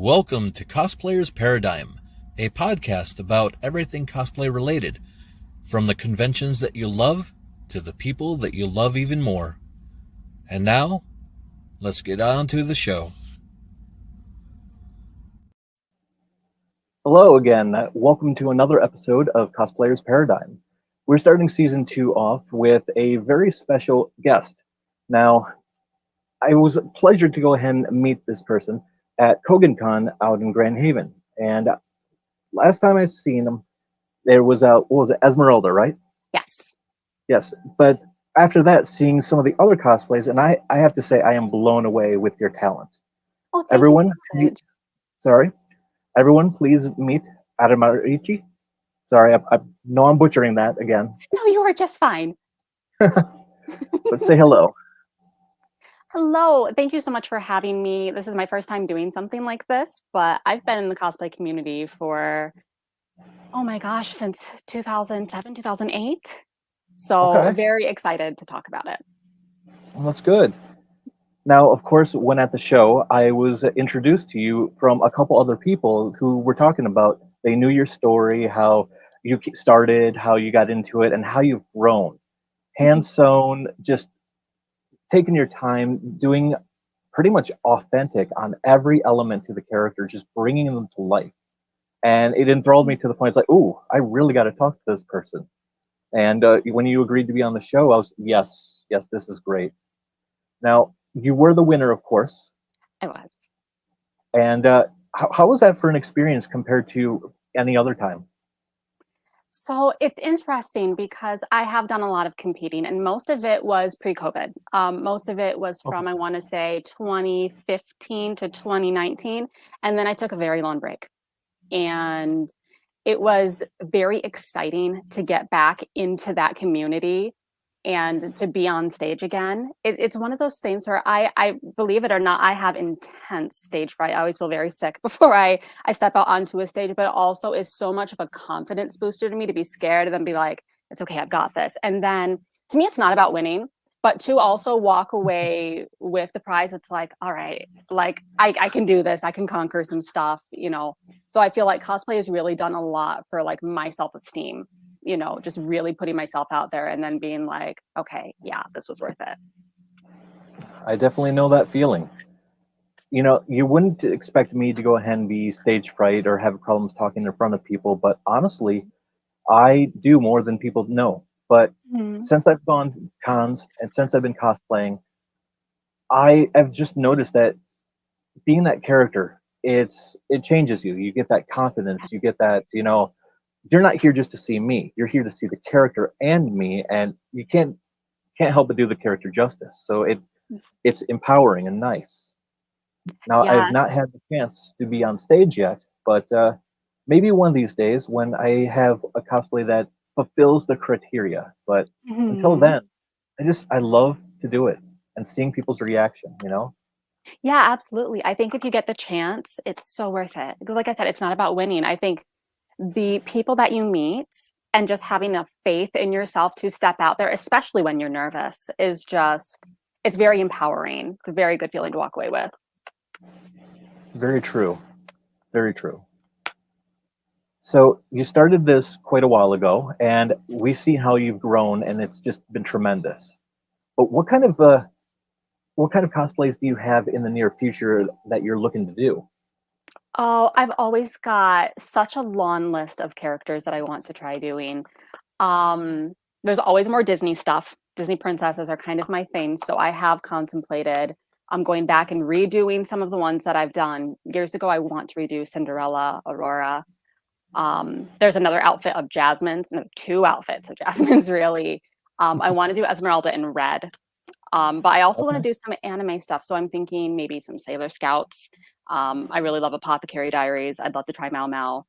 Welcome to Cosplayers Paradigm, a podcast about everything cosplay related, from the conventions that you love to the people that you love even more. And now, let's get on to the show. Hello again. Welcome to another episode of Cosplayers Paradigm. We're starting season 2 off with a very special guest. Now, it was a pleasure to go ahead and meet this person at KoganCon out in Grand Haven. And last time I seen him, there was what was it, Esmeralda, right? Yes. Yes. But after that, seeing some of the other cosplays, and I have to say I am blown away with your talent. Oh, thank Everyone, you. Sorry. Everyone, please meet Adamarichi. Sorry, I know I'm butchering that again. No, you are just fine. But say hello. Hello. Thank you so much for having me. This is my first time doing something like this, but I've been in the cosplay community for, oh my gosh, since 2007, 2008. So Okay. very excited to talk about it. Well, that's good. Now, of course, when at the show, I was introduced to you from a couple other people who were talking about, they knew your story, how you started, how you got into it, and how you've grown. Hand sewn, just taking your time, doing pretty much authentic on every element to the character, just bringing them to life. And it enthralled me to the point, it's like, ooh, I really got to talk to this person. And when you agreed to be on the show, I was, yes, this is great. Now, you were the winner, of course. I was. And how was that for an experience compared to any other time? So it's interesting because I have done a lot of competing, and most of it was pre-COVID. Most of it was from, I want to say, 2015 to 2019. And then I took a very long break. And it was very exciting to get back into that community and to be on stage again. It's one of those things where I believe it or not, I have intense stage fright. I always feel very sick before I step out onto a stage, but it also is so much of a confidence booster to me to be scared and then be like, it's okay, I've got this. And then to me, it's not about winning, but to also walk away with the prize. It's like, all right, like I can do this. I can conquer some stuff, you know? So I feel like cosplay has really done a lot for like my self-esteem. You know, just really putting myself out there and then being like, okay, yeah, this was worth it. I definitely know that feeling. You know, you wouldn't expect me to go ahead and be stage fright or have problems talking in front of people, but honestly, I do more than people know. But since I've gone to cons and since I've been cosplaying, I have just noticed that being that character, it changes you. You get that confidence. You get that, you know, you're not here just to see me. You're here to see the character and me, and you can't help but do the character justice. So it's empowering and nice. Now, Yeah. I've not had the chance to be on stage yet, but maybe one of these days when I have a cosplay that fulfills the criteria. But until then, I love to do it and seeing people's reaction, you know? Yeah, absolutely. I think if you get the chance, it's so worth it. Because like I said, it's not about winning. I think the people that you meet and just having a faith in yourself to step out there, especially when you're nervous, is just, it's very empowering. It's a very good feeling to walk away with. Very true. Very true. So you started this quite a while ago, and we see how you've grown, and it's just been tremendous. But what kind of cosplays do you have in the near future that you're looking to do? Oh, I've always got such a long list of characters that I want to try doing. There's always more Disney stuff. Disney princesses are kind of my thing. So I have contemplated going back and redoing some of the ones that I've done. Years ago, I want to redo Cinderella, Aurora. There's another outfit of Jasmine's, no, two outfits of Jasmine's, really. I want to do Esmeralda in red. But I also want to do some anime stuff. So I'm thinking maybe some Sailor Scouts. I really love Apothecary Diaries. I'd love to try Mau Mau.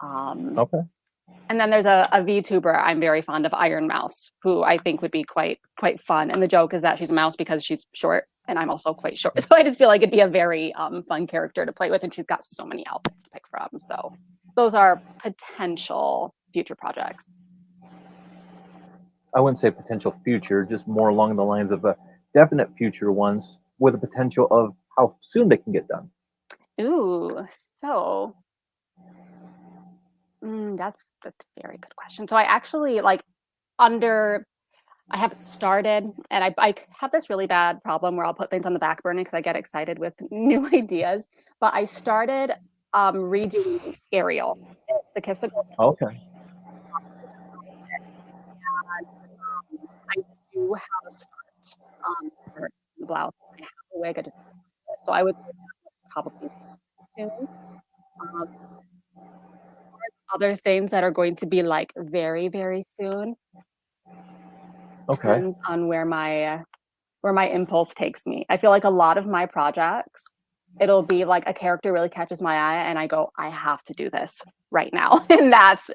And then there's a VTuber I'm very fond of, Iron Mouse, who I think would be quite fun. And the joke is that she's a mouse because she's short, and I'm also quite short. So I just feel like it'd be a very fun character to play with, and she's got so many outfits to pick from. So those are potential future projects. I wouldn't say potential future, just more along the lines of definite future ones with the potential of how soon they can get done. Ooh, so that's a very good question. So I actually like under I haven't started, and I have this really bad problem where I'll put things on the back burner because I get excited with new ideas. But I started redoing Ariel. It's the Kiss the Girl. Okay. I do have a start for the blouse. I have a wig. I just so I would say that's probably soon. Um, Other things that are going to be like very very soon Okay. depends on where my impulse takes me. I feel like a lot of my projects, it'll be like a character really catches my eye and I go, I have to do this right now. And that's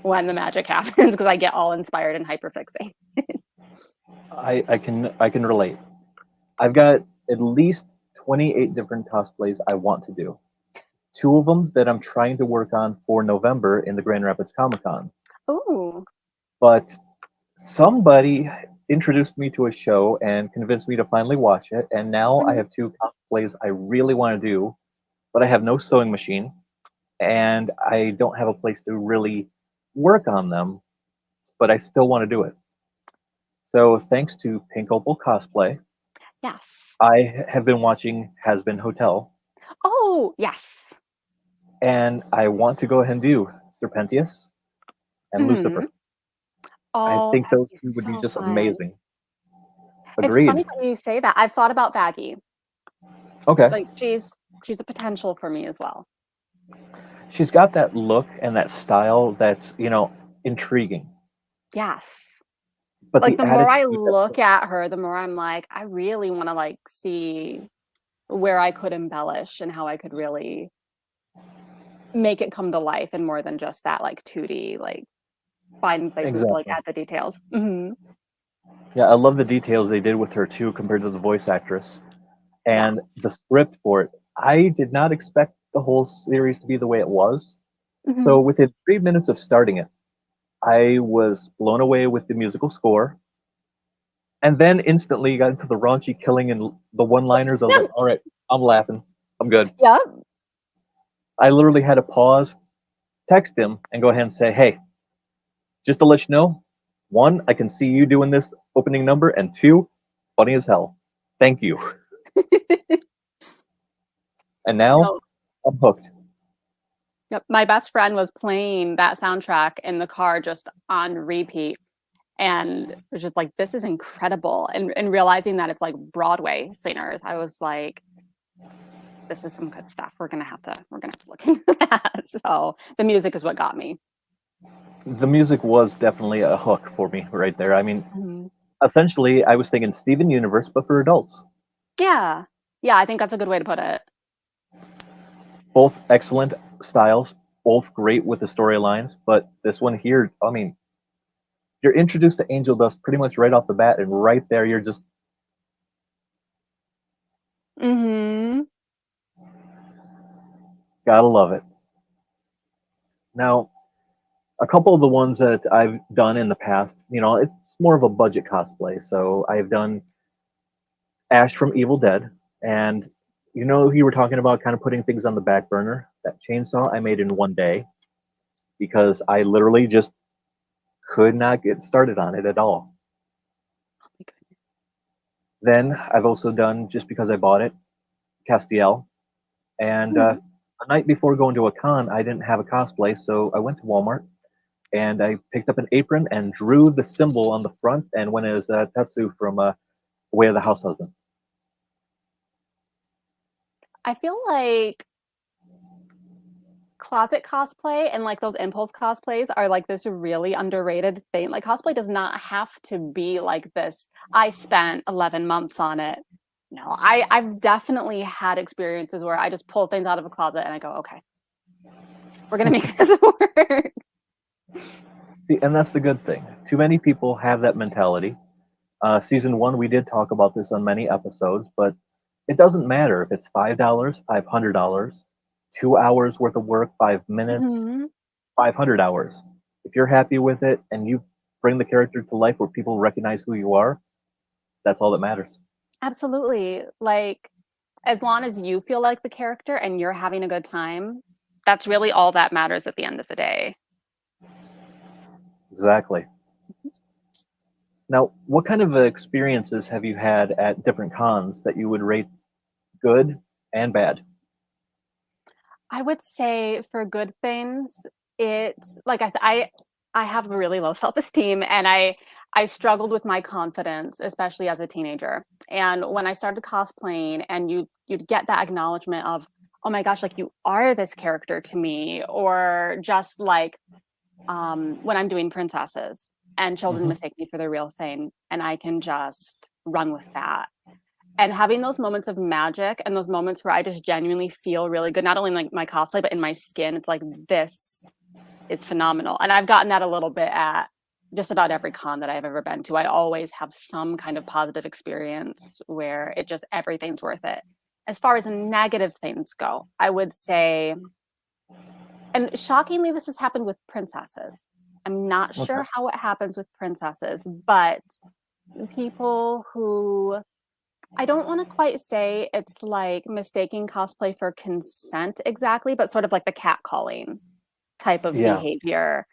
when the magic happens because I get all inspired and hyperfixate. I can relate. I've got at least 28 different cosplays I want to do. 2 of them that I'm trying to work on for November in the Grand Rapids Comic Con. Ooh. But somebody introduced me to a show and convinced me to finally watch it, and now I Mhm. have 2 cosplays I really want to do, but I have no sewing machine and I don't have a place to really work on them, but I still want to do it. So thanks to Pink Opal Cosplay, Yes. I have been watching Has Been Hotel, Oh, yes. and I want to go ahead and do Serpentius and Mhm. Lucifer. I Oh, think that'd those be 2 would be so just fun. amazing. It's Agreed. funny that you say that. I've thought about Vaggie. Okay. Like she's a potential for me as well. She's got that look and that style that's, intriguing. Yes. But Like the the more I attitude that look at her, the more I'm like, I really want to like see where I could embellish and how I could really make it come to life and more than just that like 2D, like find places to like exactly. add the details. Hmm. Yeah, I love the details they did with her too compared to the voice actress. Yeah. And the script for it, I did not expect the whole series to be the way it was. Hmm. So within 3 minutes of starting it, I was blown away with the musical score. And then instantly got into the raunchy killing and the one-liners. I was like, all right, I'm laughing. I'm good. Yep. I literally had to pause, text him, and go ahead and say, hey, just to let you know, 1, I can see you doing this opening number, and 2, funny as hell. Thank you. And now No. I'm hooked. Yep. My best friend was playing that soundtrack in the car just on repeat and was just like, this is incredible. And realizing that it's like Broadway singers, I was like, this is some good stuff. We're gonna have to look into that. So the music is what got me. The music was definitely a hook for me right there. I mean, Mhm. essentially, I was thinking Steven Universe, but for adults. Yeah. Yeah, I think that's a good way to put it. Both excellent styles, both great with the storylines, but this one here, I mean, you're introduced to Angel Dust pretty much right off the bat, and right there, you're just Mhm. gotta love it. Now, a couple of the ones that I've done in the past, it's more of a budget cosplay. So I've done Ash from Evil Dead, and you were talking about kind of putting things on the back burner. That chainsaw I made in one day because I literally just could not get started on it at all. Then I've also done, just because I bought it, Castiel. And Mhm. the night before going to a con, I didn't have a cosplay, so I went to Walmart and I picked up an apron and drew the symbol on the front and went as Tetsu from Way of the House Husband. I feel like closet cosplay and like those impulse cosplays are like this really underrated thing. Like cosplay does not have to be like this. I spent 11 months on it. No, I've definitely had experiences where I just pull things out of a closet and I go, okay, we're gonna make this work. See, and that's the good thing. Too many people have that mentality. Season 1, we did talk about this on many episodes, but it doesn't matter if it's $5, $500, 2 hours worth of work, 5 minutes, Mhm. 500 hours. If you're happy with it and you bring the character to life where people recognize who you are, that's all that matters. Absolutely. Like As long as you feel like the character and you're having a good time, that's really all that matters at the end of the day. Exactly. Now, what kind of experiences have you had at different cons that you would rate good and bad? I would say for good things, it's like I said, I have a really low self-esteem and I struggled with my confidence, especially as a teenager. And when I started cosplaying and you'd get that acknowledgement of, oh my gosh, like you are this character to me, or just like when I'm doing princesses and children Hmm. mistake me for the real thing, and I can just run with that. And having those moments of magic and those moments where I just genuinely feel really good, not only in like my cosplay, but in my skin, it's like this is phenomenal. And I've gotten that a little bit at just about every con that I've ever been to. I always have some kind of positive experience where it just everything's worth it. As far as negative things go, I would say, and shockingly, this has happened with princesses. I'm not Okay. sure how it happens with princesses, but people who I don't want to quite say it's like mistaking cosplay for consent exactly, but sort of like the catcalling type of Yeah, behavior.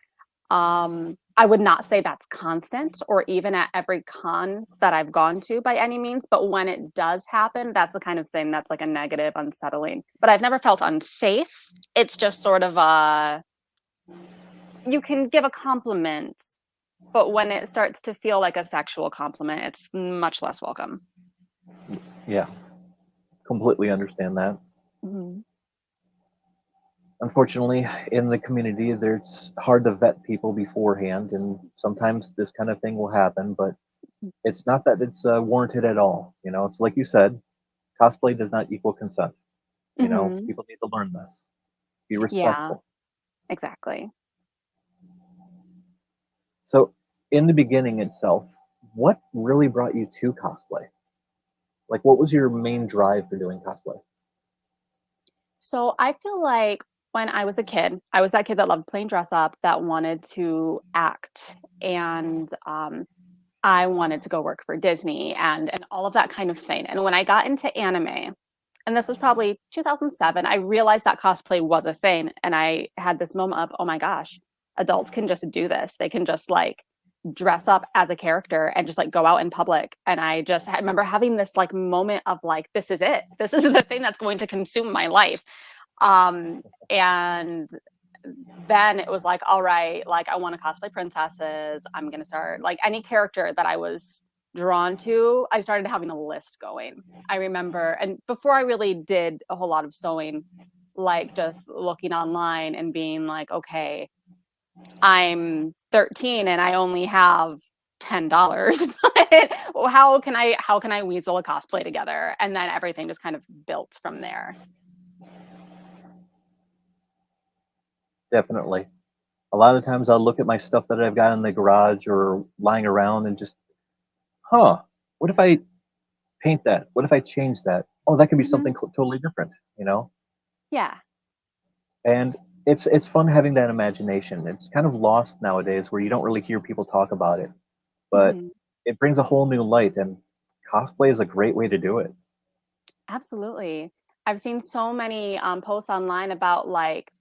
I would not say that's constant or even at every con that I've gone to by any means, but when it does happen, that's the kind of thing that's like a negative, unsettling. But I've never felt unsafe. It's just sort of you can give a compliment, but when it starts to feel like a sexual compliment, it's much less welcome. yeah, completely understand that. Mhm. Unfortunately, in the community, it's hard to vet people beforehand, and sometimes this kind of thing will happen, but it's not that it's warranted at all. It's like you said, cosplay does not equal consent. Mhm. People need to learn this. Be Yeah, respectful. exactly. So, in the beginning itself, what really brought you to cosplay? Like, what was your main drive for doing cosplay? So I feel like when I was a kid, I was that kid that loved playing dress up, that wanted to act, and I wanted to go work for Disney and all of that kind of thing. And when I got into anime, and this was probably 2007, I realized that cosplay was a thing, and I had this moment of, oh my gosh, adults can just do this. They can just like dress up as a character and just like go out in public. And I just remember having this like moment of like, this is it. This is the thing that's going to consume my life. And then it was like, all right, like I want to cosplay princesses. I'm gonna start like any character that I was drawn to. I started having a list going. I remember, and before I really did a whole lot of sewing, like just looking online and being like, okay, I'm 13 and I only have $10. But how can I weasel a cosplay together? And then everything just kind of built from there. Definitely. A lot of times I'll look at my stuff that I've got in the garage or lying around and just, huh, what if I paint that? What if I change that? Oh, that could be Mhm. something totally different. Yeah. And it's fun having that imagination. It's kind of lost nowadays where you don't really hear people talk about it, but Mhm. it brings a whole new light, and cosplay is a great way to do it. Absolutely. I've seen so many posts online about like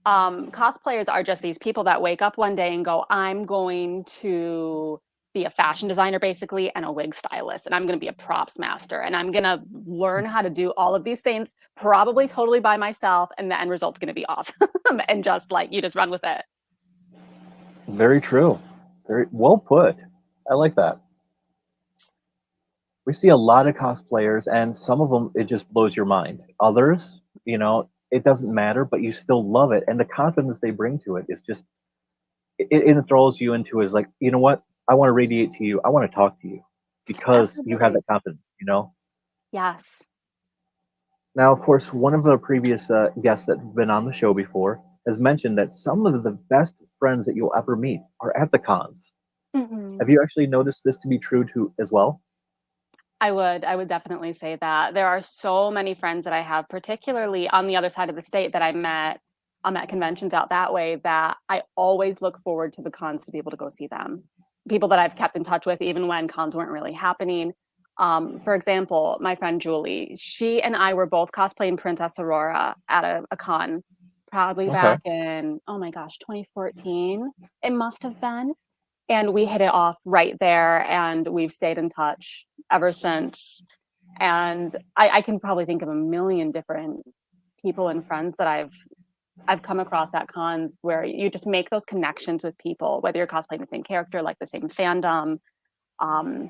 cosplayers are just these people that wake up one day and go, I'm going to be a fashion designer basically and a wig stylist, and I'm going to be a props master, and I'm going to learn how to do all of these things, probably totally by myself, and the end result's going to be awesome. And just like you just run with it. Very true. Very well put. I like that. We see a lot of cosplayers, and some of them it just blows your mind. Others, it doesn't matter, but you still love it, and the confidence they bring to it is just it enthralls you into it. Is like, you know what? I want to radiate to you. I want to talk to you because you have Absolutely. that confidence. Yes. Now, of course, one of the previous guests that have been on the show before has mentioned that some of the best friends that you'll ever meet are at the cons. Mhm. Have you actually noticed this to be true too as well? I would definitely say that. There are so many friends that I have, particularly on the other side of the state that I met at conventions out that way, that I always look forward to the cons to be able to go see them. People that I've kept in touch with even when cons weren't really happening. For example, my friend Julie, she and I were both cosplaying Princess Aurora at a con, probably Okay. back in, oh my gosh, 2014, it must have been. And we hit it off right there, and we've stayed in touch ever since. And I can probably think of a million different people and friends that I've come across at cons where you just make those connections with people, whether you're cosplaying the same character, like the same fandom, um,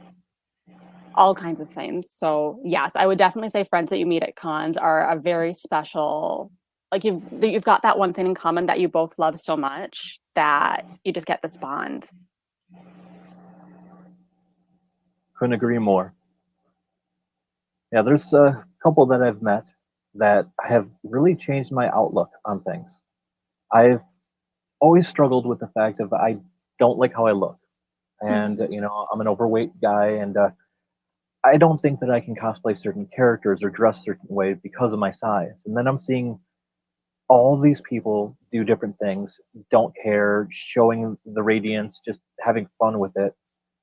all kinds of things. So yes, I would definitely say friends that you meet at cons are a very special, like you've got that one thing in common that you both love so much that you just get this bond. Couldn't agree more. Yeah, there's a couple that I've met that have really changed my outlook on things. I've always struggled with the fact of I don't like how I look, and Mhm. I'm an overweight guy, and I don't think that I can cosplay certain characters or dress certain way because of my size. And then I'm seeing all these people do different things, don't care, showing the radiance, just having fun with it.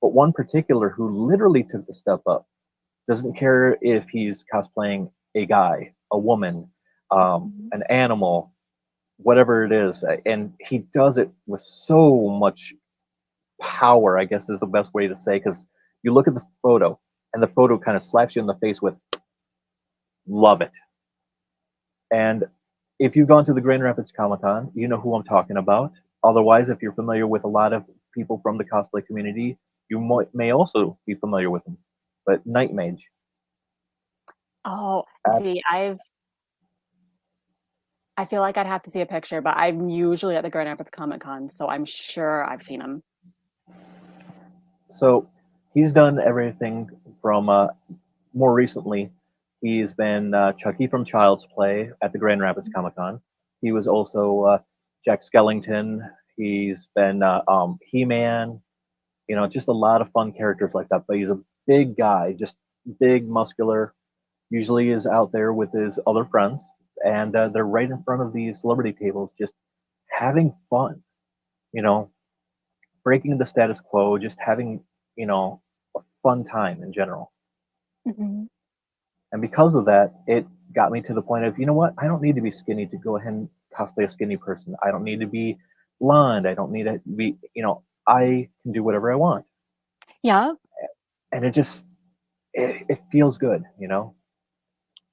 But one particular who literally took the step up doesn't care if he's cosplaying a guy, a woman, Mhm. an animal, whatever it is, and he does it with so much power. I guess is the best way to say, because you look at the photo, and the photo kind of slaps you in the face with "love it." And if you've gone to the Grand Rapids Comic Con, you know who I'm talking about. Otherwise, if you're familiar with a lot of people from the cosplay community, you may also be familiar with them. But Night Mage, Oh, uh, see, I feel like I'd have to see a picture, but I'm usually at the Grand Rapids Comic Con, so I'm sure I've seen him. so he's done everything from more recently. He's been Chucky from Child's Play at the Grand Rapids Comic Con. He was also Jack Skellington. He's been He-Man. Just a lot of fun characters like that. But he's a big guy, just big, muscular. Usually is out there with his other friends, and they're right in front of these celebrity tables, just having fun. You know, breaking the status quo, just having a fun time in general. Mhm. And because of that, it got me to the point of, you know what? I don't need to be skinny to go ahead and cosplay a skinny person. I don't need to be blonde. I don't need to be, I can do whatever I want. Yeah, And it feels good.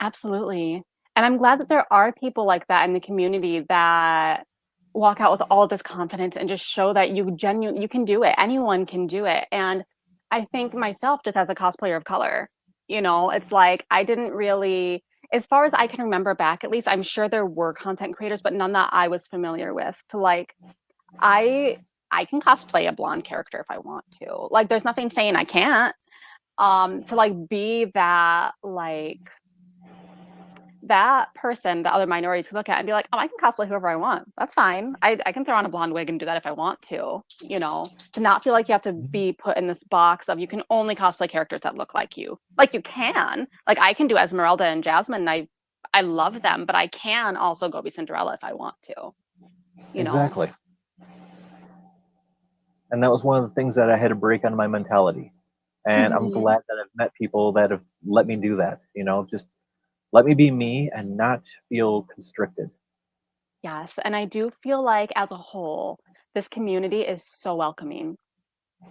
absolutely. And I'm glad that there are people like that in the community that walk out with all of this confidence and just show that you can do it. Anyone can do it. And I think myself, just as a cosplayer of color, it's like I didn't really, as far as I can remember back, at least I'm sure there were content creators, but none that I was familiar with to like I I can cosplay a blonde character if I want to. Like there's nothing saying I can't. To like be that like that person that other minorities can look at and be like, oh, I can cosplay whoever I want. That's fine. I can throw on a blonde wig and do that if I want to not feel like you have to be put in this box of you can only cosplay characters that look like you. Like you can. Like I can do Esmeralda and Jasmine and I love them, but I can also go be Cinderella if I want to, you know. Exactly. And that was one of the things that I had to break on my mentality. And I'm Mhm. glad that I've met people that have let me do that. Just let me be me and not feel constricted. Yes, and I do feel like as a whole, this community is so welcoming.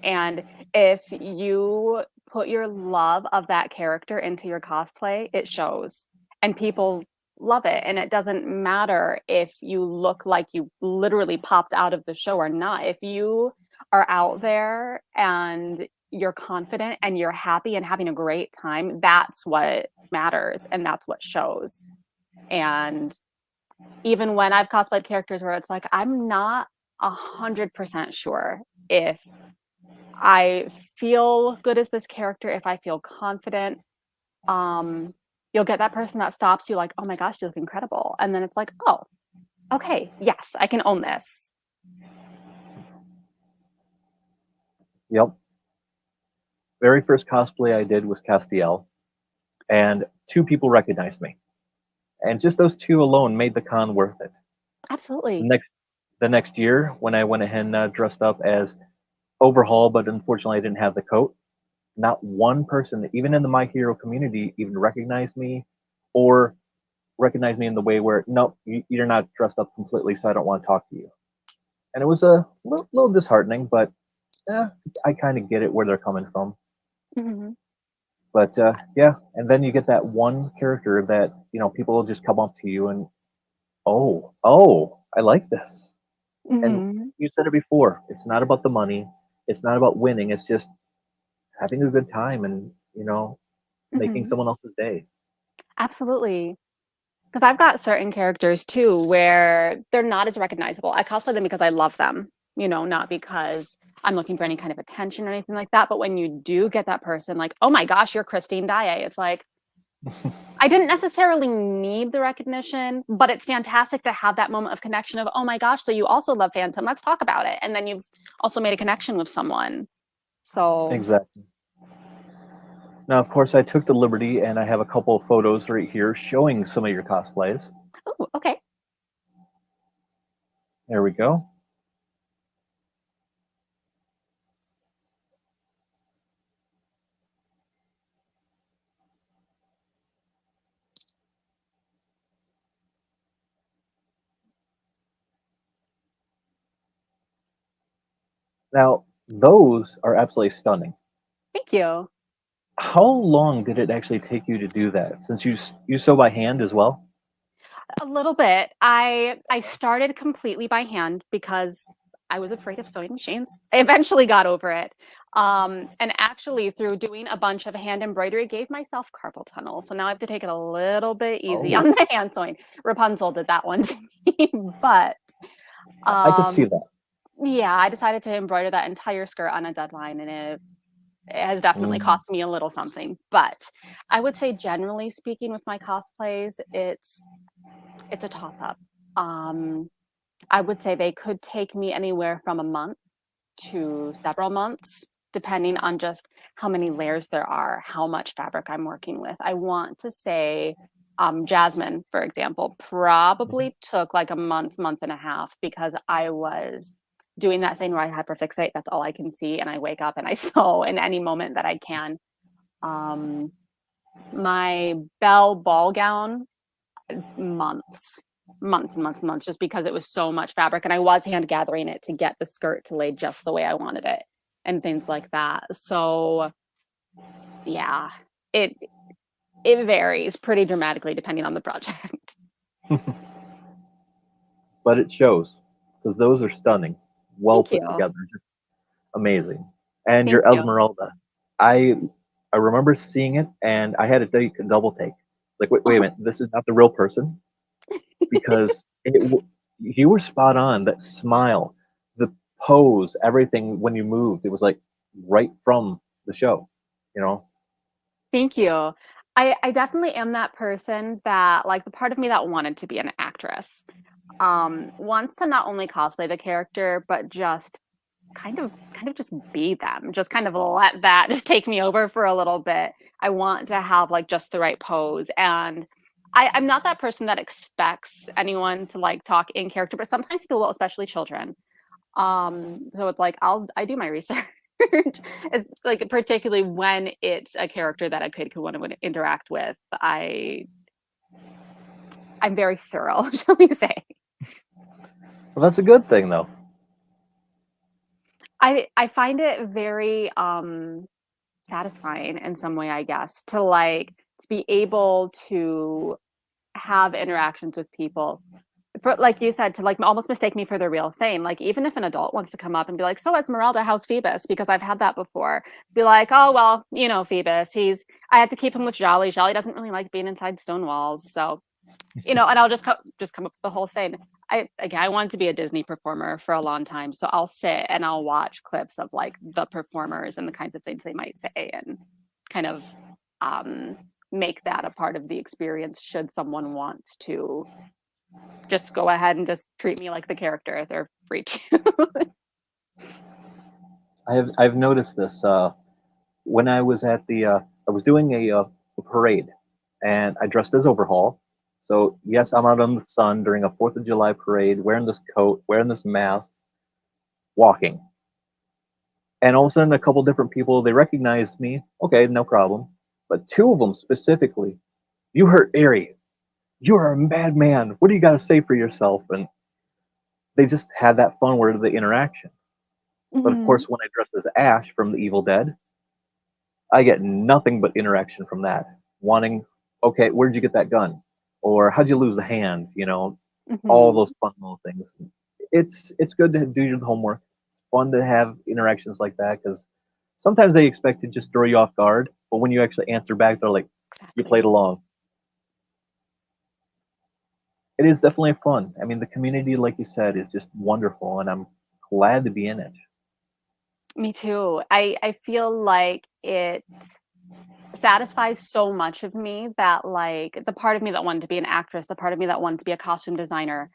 And if you put your love of that character into your cosplay, it shows. And people love it. And it doesn't matter if you look like you literally popped out of the show or not. If you are out there and you're confident and you're happy and having a great time, that's what matters and that's what shows. And even when I've cosplayed characters where it's like, I'm not 100% sure if I feel good as this character, if I feel confident, um, you'll get that person that stops you like, "Oh my gosh, you look incredible." And then it's like, "Oh, okay, yes, I can own this." Yep. Very first cosplay I did was Castiel, and two people recognized me. And just those two alone made the con worth it. The Absolutely. next the next year, when I went ahead and dressed up as Overhaul, but unfortunately I didn't have the coat, not one person, even in the My Hero community, even recognized me or recognized me in the way where, no, you're not dressed up completely, so I don't want to talk to you. And it was a little disheartening, but I kind of get it where they're coming from. Hmm. But yeah, and then you get that one character that, people will just come up to you and, oh, I like this. And Hmm. you said it before, it's not about the money, it's not about winning, it's just having a good time and, making Hmm. someone else's day. Absolutely. Because I've got certain characters too where they're not as recognizable. I cosplay them because I love them, not because I'm looking for any kind of attention or anything like that. But when you do get that person like, oh my gosh, you're Christine Daae, it's like, I didn't necessarily need the recognition, but it's fantastic to have that moment of connection of, oh my gosh, so you also love Phantom. Let's talk about it. And then you've also made a connection with someone. So, Exactly. Now, of course, I took the liberty and I have a couple of photos right here showing some of your cosplays. oh, okay. There we go. Now, those are absolutely stunning. Thank you. How long did it actually take you to do that? Since you sew by hand as well? A little bit. I started completely by hand because I was afraid of sewing machines. I eventually got over it. And actually through doing a bunch of hand embroidery, gave myself carpal tunnel. So now I have to take it a little bit easy Oh, on the hand sewing. Rapunzel did that one to me. But I could see um, that. yeah, I decided to embroider that entire skirt on a deadline, and it has definitely Mm, cost me a little something. But I would say generally speaking with my cosplays, it's a toss up. Um, I would say they could take me anywhere from a month to several months, depending on just how many layers there are, how much fabric I'm working with. I want to say Jasmine, for example, mhm. probably took like a month and a half because I was doing that thing where I hyperfixate. That's all I can see. And I wake up and I sew in any moment that I can. Um, my Belle ball gown months, months and months and months, just because it was so much fabric, and I was hand gathering it to get the skirt to lay just the way I wanted it, and things like that. So yeah, it it varies pretty dramatically depending on the project. But it shows because those are stunning, well Thank put you. together, just amazing. And Thank your you. Esmeralda, I I remember seeing it and I had to take a double take. Like, wait a minute, this is not the real person because you were spot on. That smile, the pose, everything when you moved, it was like right from the show. You know. Thank you. I definitely am that person that, like, the part of me that wanted to be an actress wants to not only cosplay the character but just kind of just be them, just kind of let that just take me over for a little bit. I want to have like just the right pose, and I'm not that person that expects anyone to like talk in character, but sometimes people will, especially children. So it's like I do my research. It's like particularly when it's a character that a kid could want to interact with. I'm very thorough, shall we say. Well, that's a good thing, though. I find it very satisfying in some way, I guess, to like to be able to have interactions with people. For, like you said, to like almost mistake me for the real thing. Like even if an adult wants to come up and be like, "So Esmeralda, how's Phoebus?" Because I've had that before. Be like, "Oh well, Phoebus. I had to keep him with Jolly. Jolly doesn't really like being inside stone walls, so and I'll just come up with the whole thing. I wanted to be a Disney performer for a long time, so I'll sit and I'll watch clips of like the performers and the kinds of things they might say, and kind of um, make that a part of the experience. Should someone want to just go ahead and just treat me like the character, they're free to. I've noticed this when I was at the I was doing a parade, and I dressed as Overhaul. So yes, I'm out in the sun during a Fourth of July parade, wearing this coat, wearing this mask, walking. And all of a sudden, a couple different people, they recognized me. Okay, no problem. But two of them specifically, you hurt Ari. You are a madman. What do you got to say for yourself? And they just had that fun word of the interaction. But of Mhm. course, when I dress as Ash from The Evil Dead, I get nothing but interaction from that. Wanting, okay, where'd you get that gun? Or how'd you lose the hand? All Mhm. those fun little things. It's good to do your homework. It's fun to have interactions like that because sometimes they expect to just throw you off guard, but when you actually answer back, they're like, you Exactly. played along. It is definitely fun. I mean, the community, like you said, is just wonderful, and I'm glad to be in it. Me too. I feel like it satisfies so much of me that, like, the part of me that wanted to be an actress, the part of me that wanted to be a costume designer,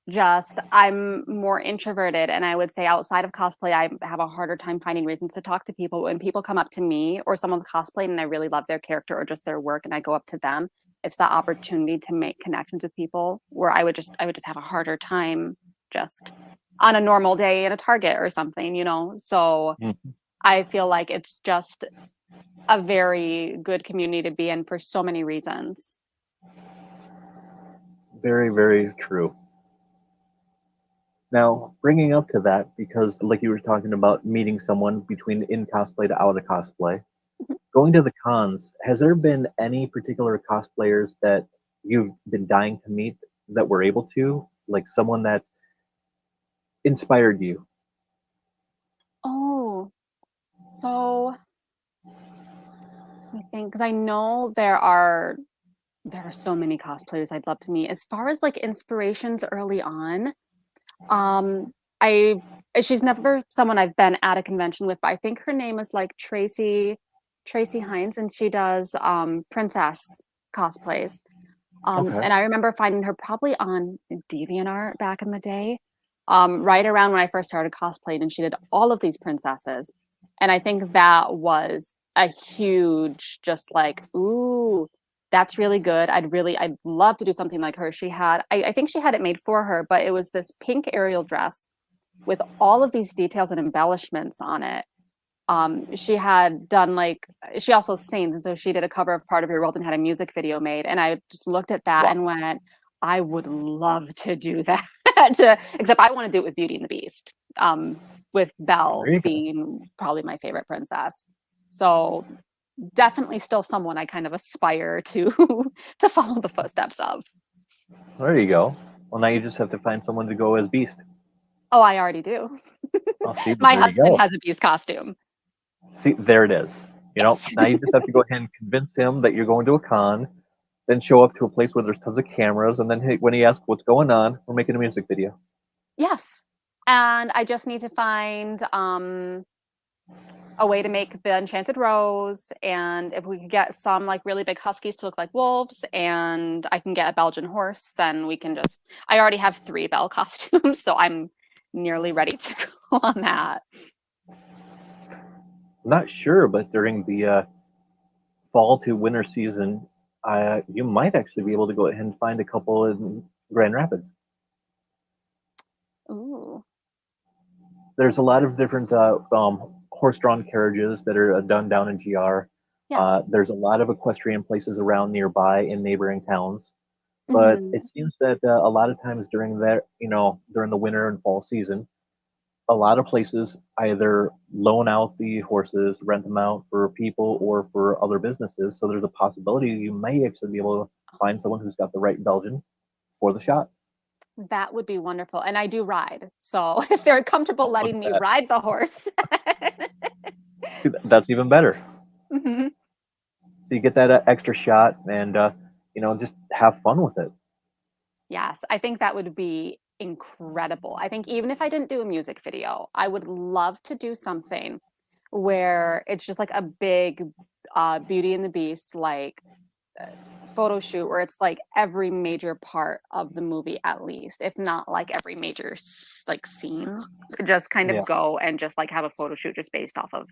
just I'm more introverted, and I would say outside of cosplay, I have a harder time finding reasons to talk to people. When people come up to me or someone's cosplaying and I really love their character or just their work and I go up to them, it's that opportunity to make connections with people where I would just have a harder time just on a normal day at a Target or something, you know? So Mhm. I feel like it's just a very good community to be in for so many reasons. Very, very true. Now, bringing up to that, because like you were talking about meeting someone between in cosplay to out of cosplay, going to the cons, has there been any particular cosplayers that you've been dying to meet that were able to? Like someone that inspired you? Oh, so I think because I know there are so many cosplayers I'd love to meet. As far as like inspirations early on, um, I she's never someone I've been at a convention with, but I think her name is like Tracy Hines, and she does princess cosplays. Okay. And I remember finding her probably on DeviantArt back in the day, right around when I first started cosplaying, and she did all of these princesses. And I think that was a huge, just like, ooh, that's really good. I'd love to do something like her. I think she had it made for her, but it was this pink Ariel dress with all of these details and embellishments on it. She had done like she also sings, and so she did a cover of Part of Your World and had a music video made. And I just looked at that Wow. and went, I would love to do that. Except I want to do it with Beauty and the Beast, with There Belle you go. being probably my favorite princess. So definitely still someone I kind of aspire to to follow the footsteps of. There you go. Well, now you just have to find someone to go as Beast. Oh, I already do. I'll see. My There you husband go. has a Beast costume. See, there it is. Yes. Now you just have to go ahead and convince him that you're going to a con, then show up to a place where there's tons of cameras, and then when he asks what's going on, we're making a music video. Yes. And I just need to find a way to make the enchanted rose, and if we could get some like really big huskies to look like wolves, and I can get a Belgian horse, then we can just I already have 3 Belle costumes, so I'm nearly ready to go on that. I'm not sure, but during the fall to winter season, you might actually be able to go ahead and find a couple in Grand Rapids. Ooh. There's a lot of different horse-drawn carriages that are done down in GR. Yes. There's a lot of equestrian places around nearby in neighboring towns. But Mhm. it seems that a lot of times during the winter and fall season, a lot of places either loan out the horses, rent them out for people or for other businesses. So there's a possibility you may actually be able to find someone who's got the right Belgian for the shot. That would be wonderful, and I do ride, so if they're comfortable Look letting at me that. ride the horse. See, that's even better. Mhm. So you get that extra shot and, just have fun with it. Yes, I think that would be incredible. I think even if I didn't do a music video, I would love to do something where it's just like a big Beauty and the Beast like uh, photo shoot where it's like every major part of the movie at least, if not like every major like scene. Just kind of Yeah. go and just like have a photo shoot just based off of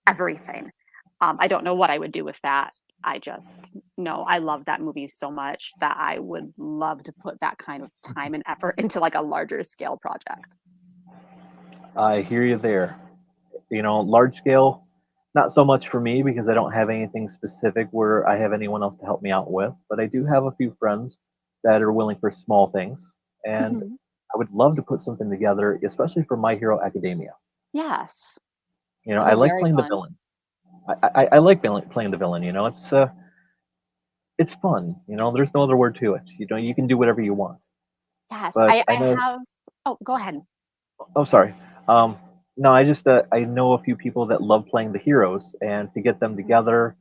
everything. I don't know what I would do with that. I just know I love that movie so much that I would love to put that kind of time and effort into like a larger scale project. I hear you there. Large scale, not so much for me because I don't have anything specific where I have anyone else to help me out with. But I do have a few friends that are willing for small things, and Mhm. I would love to put something together, especially for My Hero Academia. Yes. I That'd be like very playing the fun. villain. I like playing the villain. It's fun. There's no other word to it. You can do whatever you want. Yes. But I I know. have Oh, go ahead. Oh, sorry. Um, no, I know a few people that love playing the heroes, and to get them Mhm. together,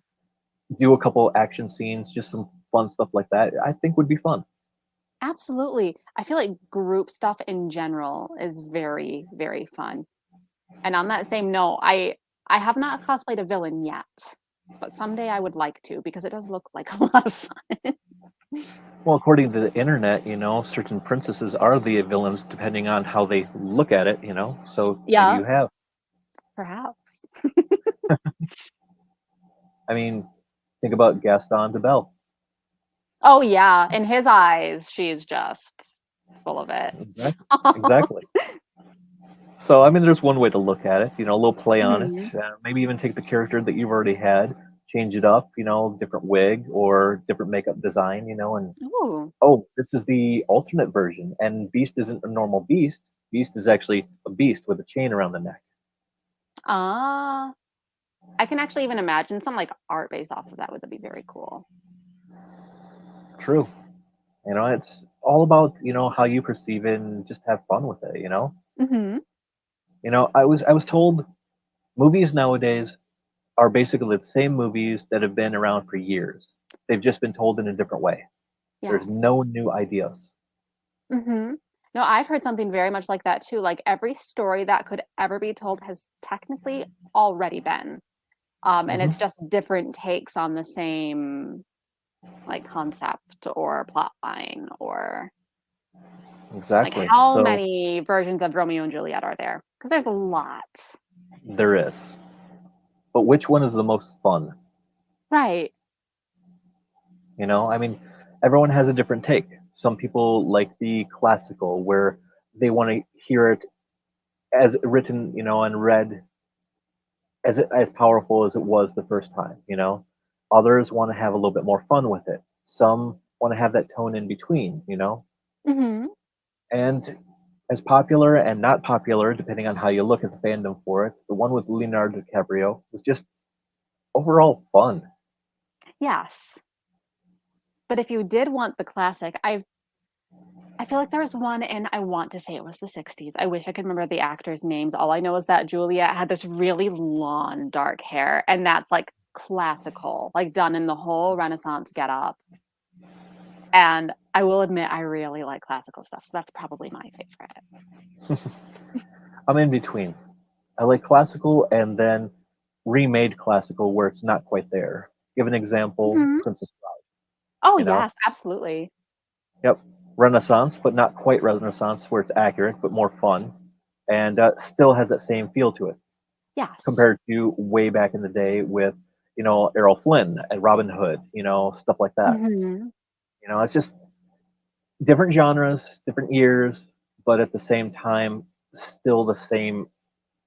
do a couple action scenes, just some fun stuff like that, I think would be fun. Absolutely. I feel like group stuff in general is very, very fun. And on that same note, I have not cosplayed a villain yet, but someday I would like to because it does look like a lot of fun. Well, according to the internet, certain princesses are the villains depending on how they look at it. So maybe Yeah, you have. perhaps. I mean, think about Gaston de Bell. Oh yeah, in his eyes, she's just full of it. Exactly. Exactly. So, I mean, there's one way to look at it, a little play on it. Mhm. Maybe even take the character that you've already had, change it up, different wig or different makeup design, and Ooh. oh, this is the alternate version. And Beast isn't a normal beast. Beast is actually a beast with a chain around the neck. Ah, I can actually even imagine some like art based off of that would be very cool. True. It's all about, how you perceive it and just have fun with it. Mhm. I was told movies nowadays are basically the same movies that have been around for years. They've just been told in a different way. There's Yes. no new ideas. Mhm. No, I've heard something very much like that too. Like every story that could ever be told has technically already been. And Hmm. it's just different takes on the same like concept or plot line or like Exactly. how So many versions of Romeo and Juliet are there? Because there's a lot. there is. But which one is the most fun? Right. I mean, everyone has a different take. Some people like the classical, where they want to hear it as written, and read as powerful as it was the first time. Others want to have a little bit more fun with it. Some want to have that tone in between. Mhm. And as popular and not popular, depending on how you look at the fandom for it, the one with Leonardo DiCaprio was just overall fun. Yes. But if you did want the classic, I feel like there was one and I want to say it was the 60s. I wish I could remember the actors' names. All I know is that Juliet had this really long dark hair, and that's like classical, like done in the whole Renaissance getup. And I will admit I really like classical stuff, so that's probably my favorite. I'm in between. I like classical and then remade classical where it's not quite there. Give an example, Mhm. Princess Bride. Oh, You know, yes, absolutely. yep, Renaissance, but not quite Renaissance where it's accurate, but more fun, and still has that same feel to it Yes. compared to way back in the day with Errol Flynn and Robin Hood, stuff like that. Mhm. It's just different genres, different years, but at the same time, still the same,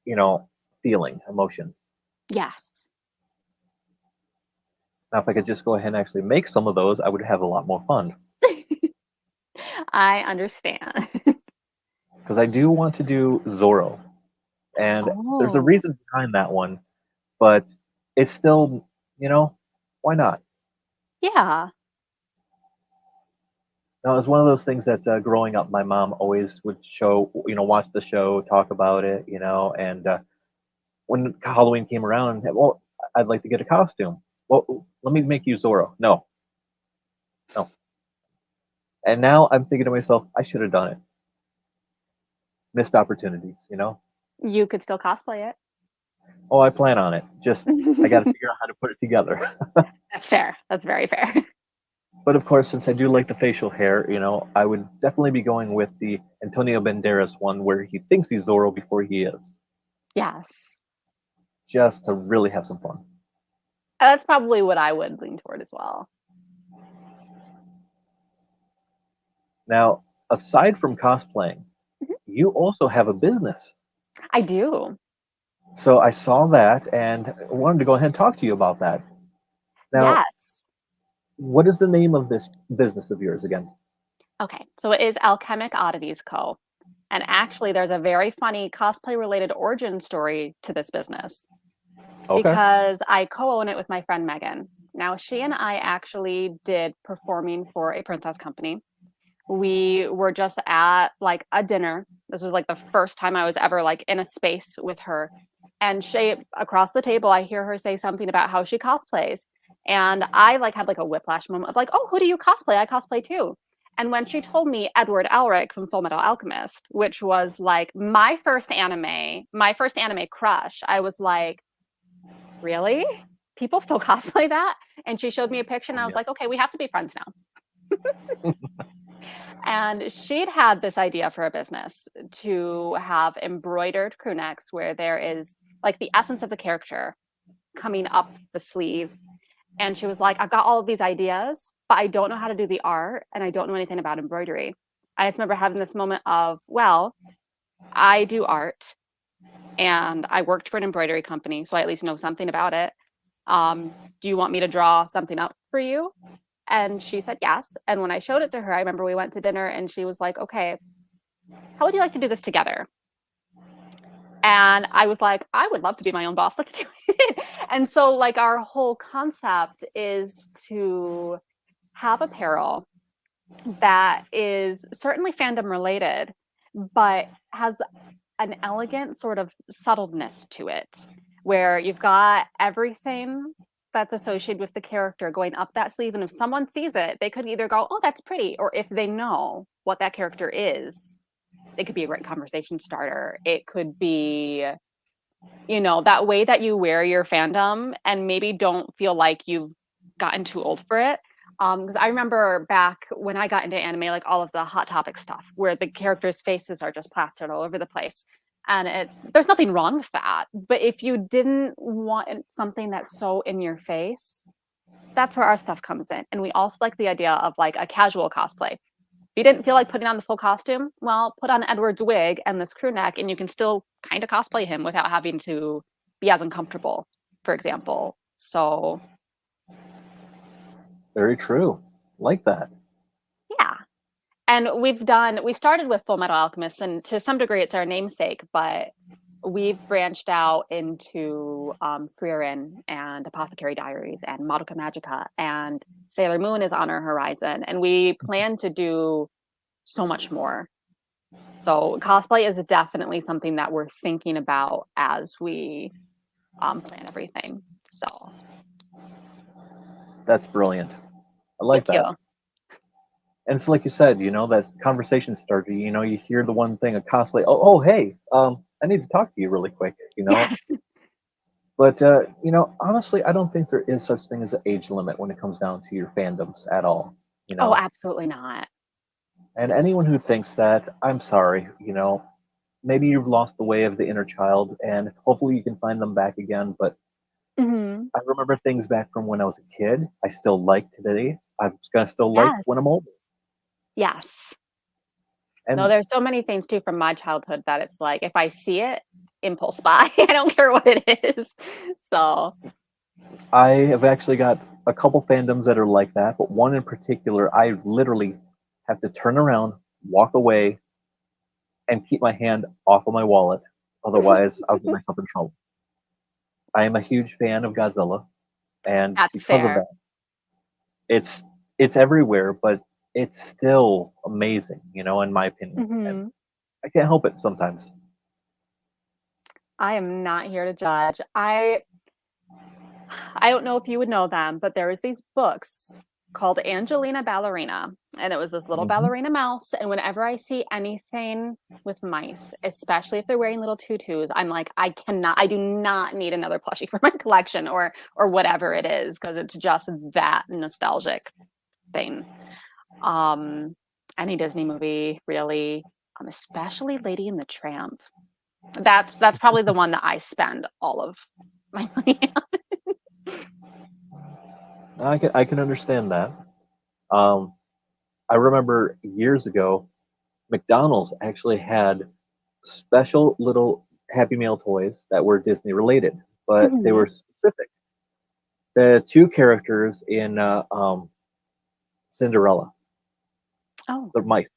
you know, feeling, emotion. Yes. Now, if I could just go ahead and actually make some of those, I would have a lot more fun I understand. because I do want to do Zorro, and there's a Oh, reason behind that one, but it's still, why not? yeah. Now, it's one of those things that growing up, my mom always would show, watch the show, talk about it, and when Halloween came around, well, I'd like to get a costume. Well, let me make you Zorro. No, no. And now I'm thinking to myself, I should have done it. Missed opportunities. You could still cosplay it. Oh, I plan on it. Just I got to figure out how to put it together. That's fair. That's very fair. But of course, since I do like the facial hair, I would definitely be going with the Antonio Banderas one where he thinks he's Zorro before he is, Yes. just to really have some fun. That's probably what I would lean toward as well. Now, aside from cosplaying, Mhm. you also have a business. I do. So I saw that and wanted to go ahead and talk to you about that. Now, Yes. what is the name of this business of yours again? Okay, so it is Alchemic Oddities Co. And actually, there's a very funny cosplay related origin story to this business Okay. because I co own it with my friend Megan. Now, she and I actually did performing for a princess company. We were just at like a dinner. This was like the first time I was ever like in a space with her. And she across the table, I hear her say something about how she cosplays. And I like had like a whiplash moment of like, oh, who do you cosplay? I cosplay too. And when she told me Edward Elric from Full Metal Alchemist, which was like my first anime crush, I was like, really? People still cosplay that? And she showed me a picture and Oh, I was like, yes. okay, we have to be friends now. And she'd had this idea for a business to have embroidered crew necks where there is like the essence of the character coming up the sleeve. And she was like, I've got all of these ideas, but I don't know how to do the art and I don't know anything about embroidery. I just remember having this moment of, well, I do art and I worked for an embroidery company, so I at least know something about it. Do you want me to draw something up for you? And she said yes. And when I showed it to her, I remember we went to dinner and she was like, okay, how would you like to do this together? And I was like, I would love to be my own boss. Let's do it. And so, like, our whole concept is to have apparel that is certainly fandom related, but has an elegant sort of subtleness to it, where you've got everything that's associated with the character going up that sleeve. And if someone sees it, they could either go, oh, that's pretty. Or if they know what that character is, it could be a great conversation starter. It could be, you know, that way that you wear your fandom and maybe don't feel like you've gotten too old for it. Because I remember back when I got into anime, like all of the Hot Topic stuff, where the characters' faces are just plastered all over the place, and there's nothing wrong with that. But if you didn't want something that's so in your face, that's where our stuff comes in. And we also like the idea of like a casual cosplay. If you didn't feel like putting on the full costume, well, put on Edward's wig and this crew neck, and you can still kind of cosplay him without having to be as uncomfortable, for example. So, Very true. Like that. yeah. And we started with Full Metal Alchemist, and to some degree it's our namesake, but we've branched out into Frieren and Apothecary Diaries and Madoka Magica, and Sailor Moon is on our horizon, and we plan to do so much more. So cosplay is definitely something that we're thinking about as we plan everything. So That's brilliant. I like thank that. you. And it's like you said, that conversation starter. You hear the one thing, a cosplay. Oh, hey, I need to talk to you really quick. Yes. But honestly, I don't think there is such thing as an age limit when it comes down to your fandoms at all. Oh, absolutely not. And anyone who thinks that, I'm sorry. Maybe you've lost the way of the inner child, and hopefully you can find them back again. But Hmm. I remember things back from when I was a kid. I still like today. I'm gonna still like Yes. when I'm older. Yes. No, And there's so many things too from my childhood that it's like if I see it, impulse buy. I don't care what it is. So, I have actually got a couple fandoms that are like that, but one in particular, I literally have to turn around, walk away, and keep my hand off of my wallet. Otherwise, I'll get myself in trouble. I am a huge fan of Godzilla, and that's because of fair. that, it's it's everywhere, but it's still amazing, in my opinion. And Hmm. I can't help it sometimes. I am not here to judge. I don't know if you would know them, but there was these books called Angelina Ballerina, and it was this little Hmm. ballerina mouse. And whenever I see anything with mice, especially if they're wearing little tutus, I'm like, I do not need another plushie for my collection or whatever it is, because it's just that nostalgic thing. Um, any Disney movie, really, especially Lady and the Tramp. That's probably the one that I spend all of my money I can understand that. Um, I remember years ago, McDonald's actually had special little Happy Meal toys that were Disney related, but they Mhm. were specific. The two characters in Cinderella, Oh, the mice.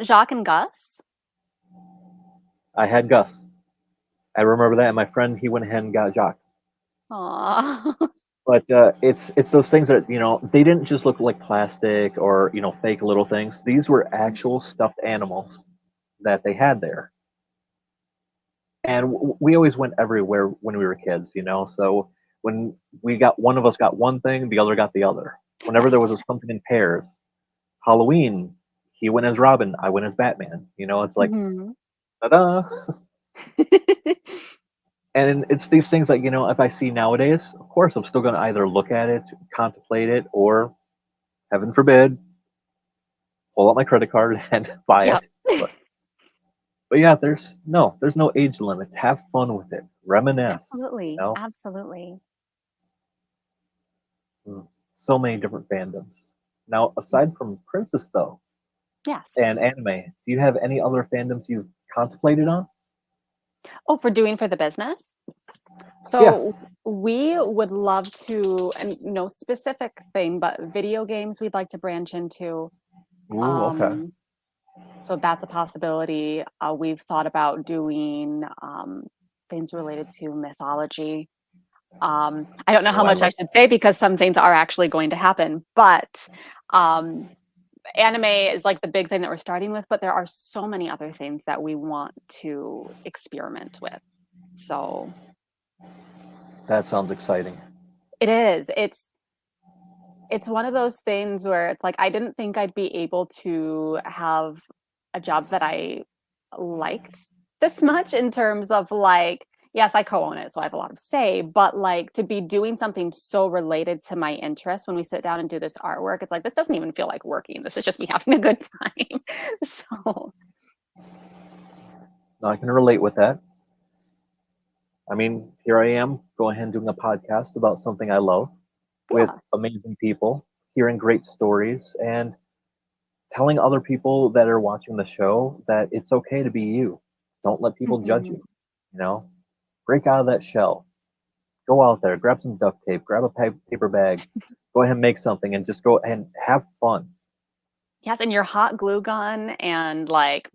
Jacques and Gus. I had Gus. I remember that. And my friend, he went ahead and got Jacques. Aw. But it's those things that they didn't just look like plastic or fake little things. These were actual stuffed animals that they had there, and we always went everywhere when we were kids. So when we got one of us got one thing, the other got the other. Whenever there Yes. was something in pairs, Halloween, he went as Robin, I went as Batman. It's like Mhm. ta-da. And it's these things that if I see nowadays, of course I'm still going to either look at it, contemplate it, or heaven forbid, pull out my credit card and buy Yep. it. But yeah, there's no age limit. Have fun with it. Reminisce. Absolutely. Absolutely. Mm. So many different fandoms. Now, aside from Princess though Yes. and anime, do you have any other fandoms you've contemplated on? Oh, for the business? Yeah. So we would love to, and no specific thing, but video games we'd like to branch into. Ooh, okay. Um, so that's a possibility. We've thought about doing things related to mythology. I don't know how Oh, I much I love. should say because some things are actually going to happen, but um, anime is like the big thing that we're starting with, but there are so many other things that we want to experiment with. So That sounds exciting. it is. It's one of those things where it's like I didn't think I'd be able to have a job that I liked this much in terms of like, yes, I co-own it, so I have a lot of say, but like to be doing something so related to my interests when we sit down and do this artwork, it's like this doesn't even feel like working. This is just me having a good time. So Now, I can relate with that. I mean, here I am, going ahead and doing a podcast about something I love with yeah. amazing people, hearing great stories, and telling other people that are watching the show that it's okay to be you. Don't let people judge Mhm. you. You know, break out of that shell. Go out there, grab some duct tape, grab a paper bag, go ahead and make something, and just go and have fun. Yes, and your hot glue gun and like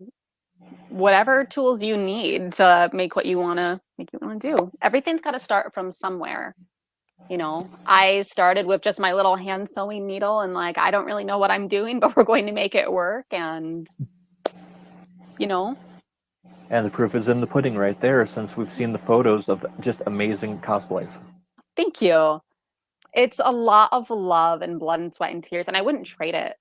whatever tools you need to make you want to do. Everything's got to start from somewhere. I started with just my little hand sewing needle and like I don't really know what I'm doing, but we're going to make it work and you know, And the proof is in the pudding right there, since we've seen the photos of just amazing cosplays. thank you. It's a lot of love and blood and sweat and tears and I wouldn't trade it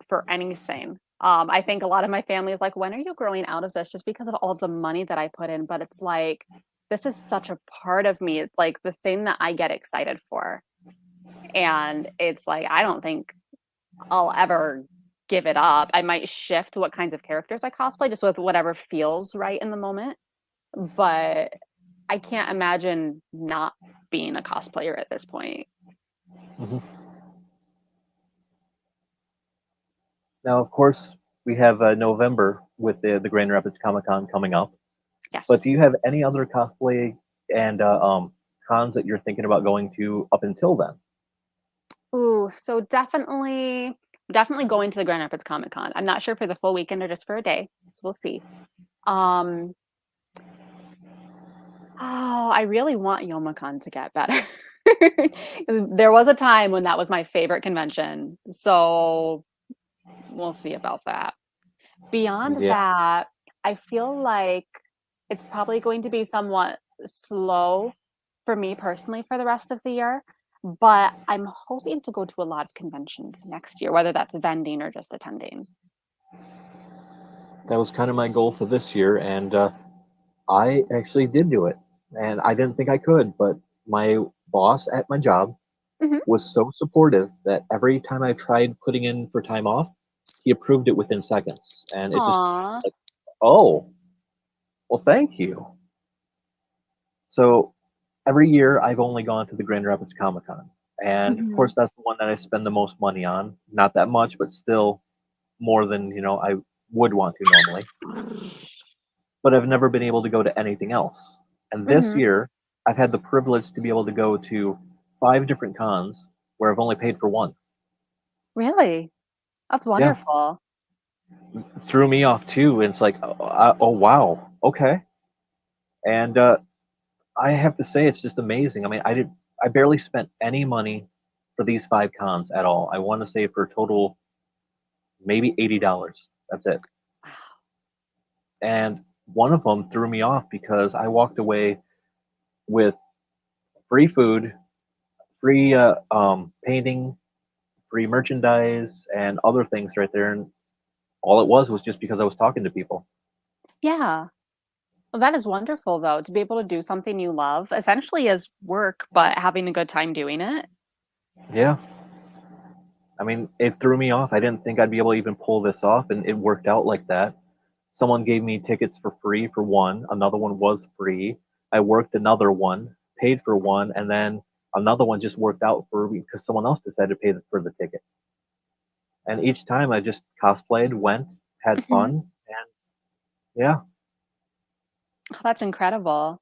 for anything. I think a lot of my family is like, when are you growing out of this? Just because of all the money that I put in. But it's like, this is such a part of me. It's like the thing that I get excited for. And it's like, I don't think I'll ever give it up. I might shift what kinds of characters I cosplay just with whatever feels right in the moment. But I can't imagine not being a cosplayer at this point. Mhm. Now, of course, we have November with the Grand Rapids Comic Con coming up. But Yes. do you have any other cosplay and cons that you're thinking about going to up until then? Ooh, so definitely going to the Grand Rapids Comic Con. I'm not sure for the full weekend or just for a day. So we'll see. Um, oh, I really want YomaCon to get better. There was a time when that was my favorite convention. So we'll see about that. Beyond Yeah, that, I feel like it's probably going to be somewhat slow for me personally for the rest of the year, but I'm hoping to go to a lot of conventions next year, whether that's vending or just attending. that was kind of my goal for this year, and I actually did do it. And I didn't think I could, but my boss at my job Mhm. was so supportive that every time I tried putting in for time off, he approved it within seconds. And it just Aw. like, oh, well, thank you. So every year I've only gone to the Grand Rapids Comic Con. And of Mhm. course, that's the one that I spend the most money on. Not that much, but still more than I would want to normally. but I've never been able to go to anything else. And this Hmm. year, I've had the privilege to be able to go to 5 different cons where I've only paid for one. Really? That's Yeah, wonderful. threw me off too. And it's like, oh wow, okay. And I have to say, it's just amazing. I mean, I barely spent any money for these 5 cons at all. I want to say for a total maybe $80. That's it. And one of them threw me off because I walked away with free food, free painting, free merchandise, and other things right there. And all it was just because I was talking to people. Yeah. Well, that is wonderful, though, to be able to do something you love, essentially as work, but having a good time doing it. Yeah. I mean, it threw me off. I didn't think I'd be able to even pull this off, and it worked out like that. Someone gave me tickets for free for one, another one was free. I worked another one, paid for one, and then another one just worked out for me because someone else decided to pay for the ticket. And each time I just cosplayed, went, had Mhm. fun, and yeah, Oh, that's incredible.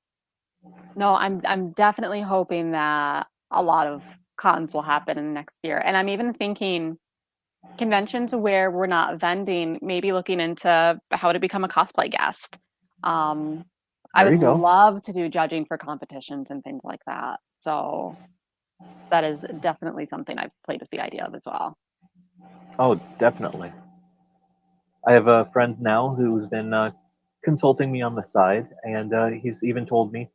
No, I'm definitely hoping that a lot of cons will happen in the next year. And I'm even thinking conventions where we're not vending, maybe looking into how to become a cosplay guest. Um, I there would you go. love to do judging for competitions and things like that. So that is definitely something I've played with the idea of as well. Oh, definitely. I have a friend now who's been consulting me on the side, and he's even told me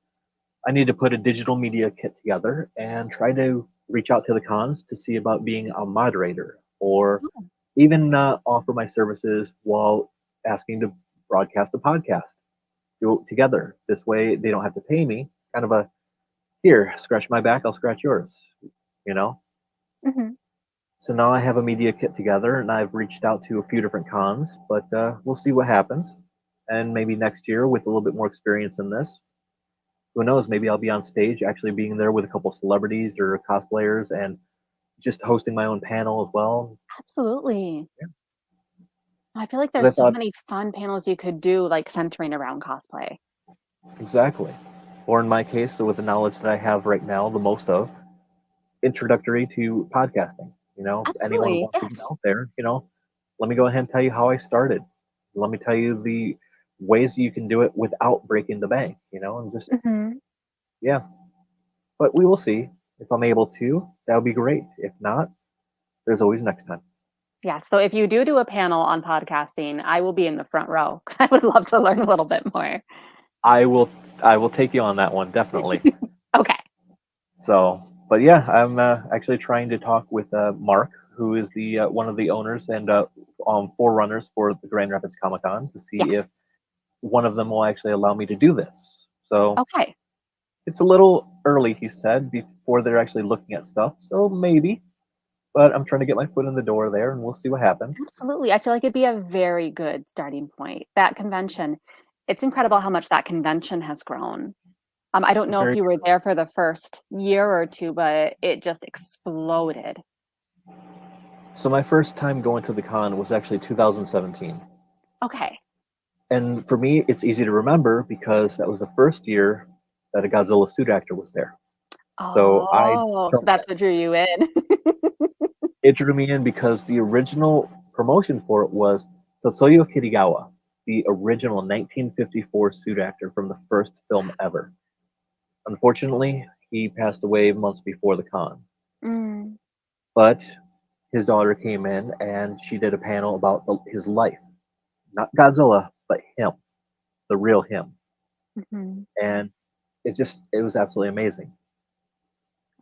I need to put a digital media kit together and try to reach out to the cons to see about being a moderator or Oh. even offer my services while asking to broadcast a podcast. Do it together. This way, they don't have to pay me. Kind of a here, scratch my back, I'll scratch yours. You know. Mhm. So now I have a media kit together, and I've reached out to a few different cons, but we'll see what happens. And maybe next year, with a little bit more experience in this, who knows? Maybe I'll be on stage, actually being there with a couple celebrities or cosplayers, and just hosting my own panel as well. Absolutely. Yeah, I feel like because there's I so thought many fun panels you could do, like centering around cosplay. exactly, or in my case, with the knowledge that I have right now, the most of introductory to podcasting. Anyone who Absolutely. wants to get Yes. out there, let me go ahead and tell you how I started. Let me tell you the ways you can do it without breaking the bank, and just, Hmm. yeah. But we will see. If I'm able to, that would be great. If not, there's always next time. Yes. So if you do a panel on podcasting, I will be in the front row because I would love to learn a little bit more. I will, I will take you on that one, definitely. Okay. So, but yeah, I'm actually trying to talk with Mark, who is the one of the owners and forerunners for the Grand Rapids Comic Con, to see if Yes. one of them will actually allow me to do this. So Okay. it's a little early, he said, before they're actually looking at stuff. So maybe, but I'm trying to get my foot in the door there, and we'll see what happens. Absolutely. I feel like it'd be a very good starting point. That convention, it's incredible how much that convention has grown. I don't know if Very you were true. there for the first year or two, but it just exploded. So my first time going to the con was actually 2017. Okay. And for me, it's easy to remember because that was the first year that a Godzilla suit actor was there. So I Oh, so jumped that's at what it. drew you in. It drew me in because the original promotion for it was Tetsuya Kirigawa, the original 1954 suit actor from the first film ever. Unfortunately, he passed away months before the con. Mm, But his daughter came in and she did a panel about his life. Not Godzilla, but him, the real him. mhm. And it was absolutely amazing.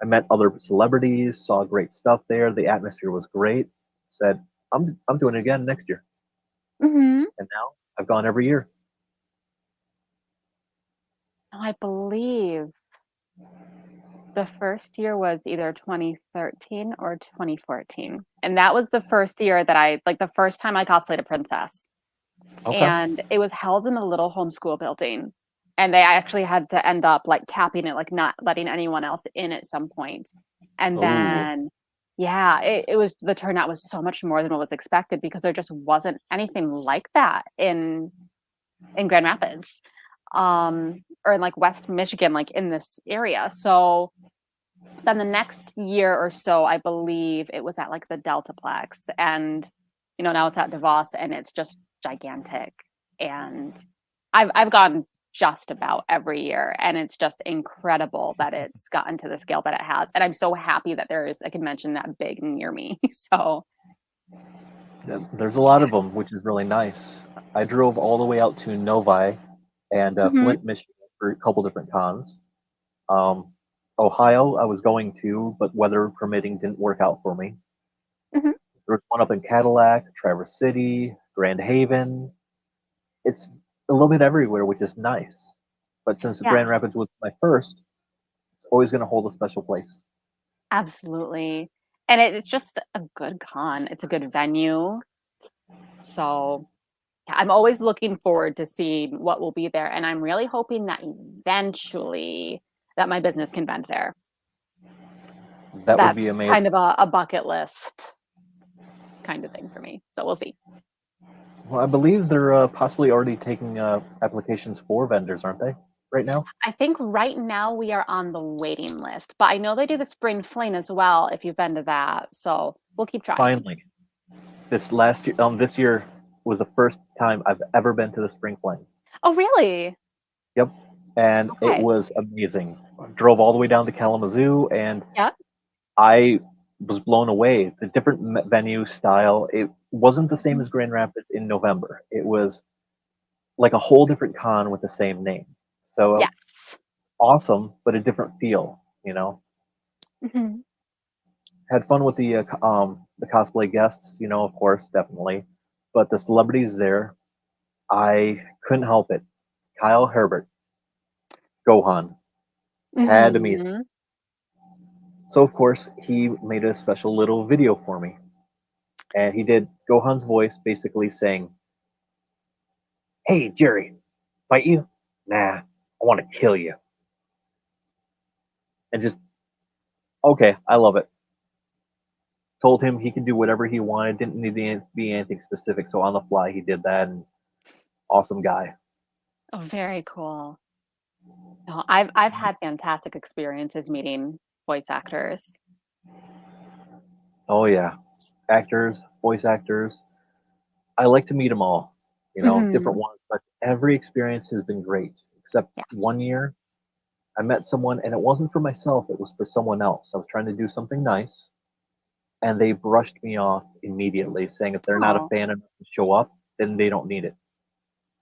I met other celebrities, saw great stuff there. The atmosphere was great. Said, I'm doing it again next year. Mhm. And now I've gone every year. I believe the first year was either 2013 or 2014. And that was the first year that the first time I cosplayed a princess. Okay. And it was held in a little homeschool building. And they actually had to end up like capping it, like not letting anyone else in at some point. And Oh, then, yeah, it was the turnout was so much more than what was expected because there just wasn't anything like that in in Grand Rapids, or in like West Michigan, like in this area. So then the next year or so, I believe it was at like the Deltaplex, and now it's at DeVos, and it's just gigantic. And I've gone just about every year, and it's just incredible that it's gotten to the scale that it has. And I'm so happy that there is a convention that big near me. So Yeah, there's a lot of them, which is really nice. I drove all the way out to Novi and Mhm. Flint, Michigan for a couple different cons. Um, Ohio, I was going to, but weather permitting didn't work out for me. Mhm. There was one up in Cadillac, Traverse City, Grand Haven. It's a little bit everywhere, which is nice. But since Grand Yes, Rapids was my first, it's always going to hold a special place. absolutely. And it's just a good con. It's a good venue. So yeah, I'm always looking forward to seeing what will be there. And I'm really hoping that eventually that my business can vend there. That would That's be amazing. kind of a bucket list kind of thing for me. So we'll see. Well, I believe they're possibly already taking applications for vendors, aren't they? Right now? I think right now we are on the waiting list, but I know they do the spring fling as well if you've been to that. So we'll keep trying. Finally, this year was the first time I've ever been to the Spring Fling. Oh, really? Yep, and it Okay. was amazing. Drove all the way down to Kalamazoo, and Yep. I was blown away. The different venue style. It wasn't the same Mhm. as Grand Rapids in November. It was like a whole different con with the same name. So Yes. awesome, but a different feel. You know, Mhm. had fun with the cosplay guests. Of course, definitely, but the celebrities there, I couldn't help it. Kyle Herbert, Gohan, had to meet. Mhm. So of course he made a special little video for me, and he did Gohan's voice, basically saying, "Hey Jerry, fight you? Nah, I want to kill you." And just okay, I love it. Told him he could do whatever he wanted, didn't need to be anything specific. So on the fly, he did that, and awesome guy. Oh, very cool. No, I've had fantastic experiences meeting voice actors. Oh yeah, actors, voice actors. I like to meet them all. Different Mhm. ones, but every experience has been great. Except Yes. one year, I met someone, and it wasn't for myself, it was for someone else. I was trying to do something nice, and they brushed me off immediately, saying if they're not a Oh. fan enough to show up, then they don't need it.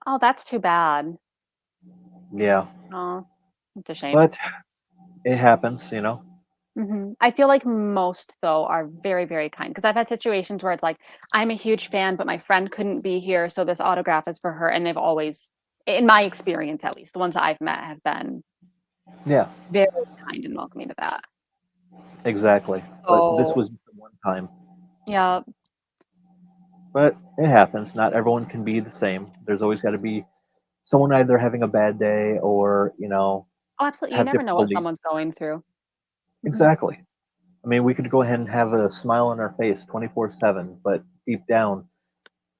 Oh, that's too bad. Yeah, Oh, it's a shame. but it happens. I feel like most though are very, very kind because I've had situations where it's like I'm a huge fan, but my friend couldn't be here, so this autograph is for her, and they've always, in my experience at least, the ones that I've met have been Yeah, very kind and welcoming to that. exactly. But this So was the one time. yeah, But it happens. Not everyone can be the same. There's always got to be someone either having a bad day or, oh, absolutely. You have never know what difficulty. someone's going through. Mhm. Exactly. I mean, we could go ahead and have a smile on our face 24/7, but deep down,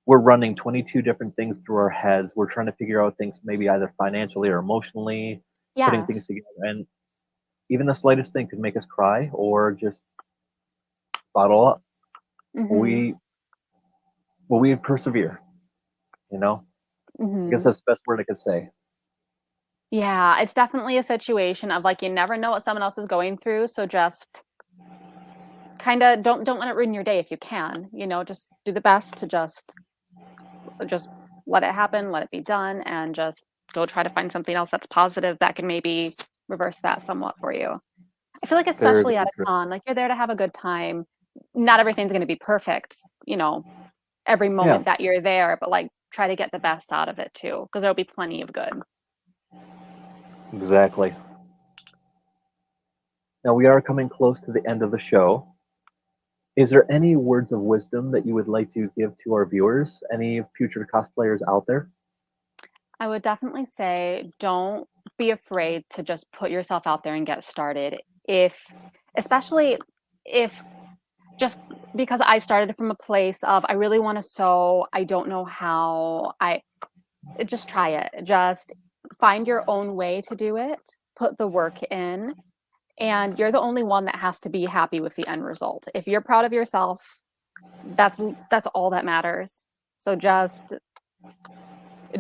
we're running 22 different things through our heads. We're trying to figure out things maybe either financially or emotionally, putting things Yes. together. And even the slightest thing could make us cry or just bottle up. Mhm. We, we persevere, you know? I guess Mhm. that's the best word I could say. Yeah, it's definitely a situation of like you never know what someone else is going through, so just kind of don't let it ruin your day if you can. Just do the best to just let it happen, let it be done, and just go try to find something else that's positive that can maybe reverse that somewhat for you. I feel like Very, especially at very a true. con, like you're there to have a good time. Not everything's going to be perfect, every Yeah, moment that you're there, but like try to get the best out of it too, because there'll be plenty of good. exactly. Now we are coming close to the end of the show. Is there any words of wisdom that you would like to give to our viewers? Any future cosplayers out there? I would definitely say don't be afraid to just put yourself out there and get started. Especially if just because I started from a place of I really want to sew, I don't know how. just try it. Just find your own way to do it, put the work in, and you're the only one that has to be happy with the end result. If you're proud of yourself, that's all that matters. So just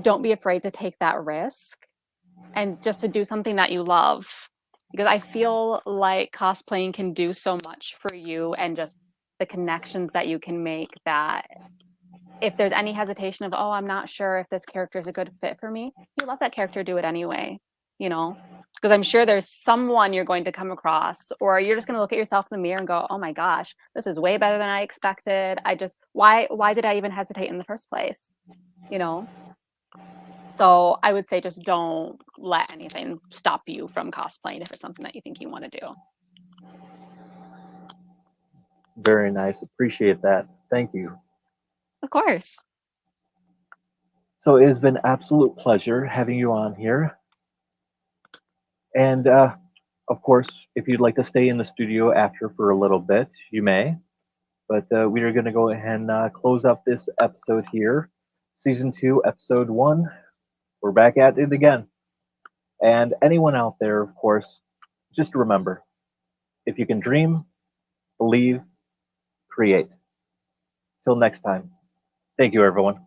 don't be afraid to take that risk and just to do something that you love, because I feel like cosplaying can do so much for you, and just the connections that you can make, that if there's any hesitation of, oh, I'm not sure if this character is a good fit for me, you let that character do it anyway, you know, because I'm sure there's someone you're going to come across, or you're just going to look at yourself in the mirror and go, oh my gosh, this is way better than I expected. Why did I even hesitate in the first place? You know? So I would say just don't let anything stop you from cosplaying if it's something that you think you want to do. Very nice. Appreciate that. Thank you. Of course. So it has been an absolute pleasure having you on here. And of course, if you'd like to stay in the studio after for a little bit, you may. But we are going to go ahead and close up this episode here. Season 2, Episode 1. We're back at it again. And anyone out there, of course, just remember, if you can dream, believe, create. Till next time. Thank you, everyone.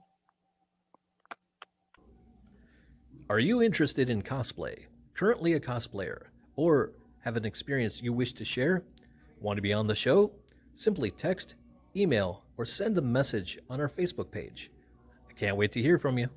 Are you interested in cosplay, currently a cosplayer, or have an experience you wish to share? Want to be on the show? Simply text, email, or send a message on our Facebook page. I can't wait to hear from you.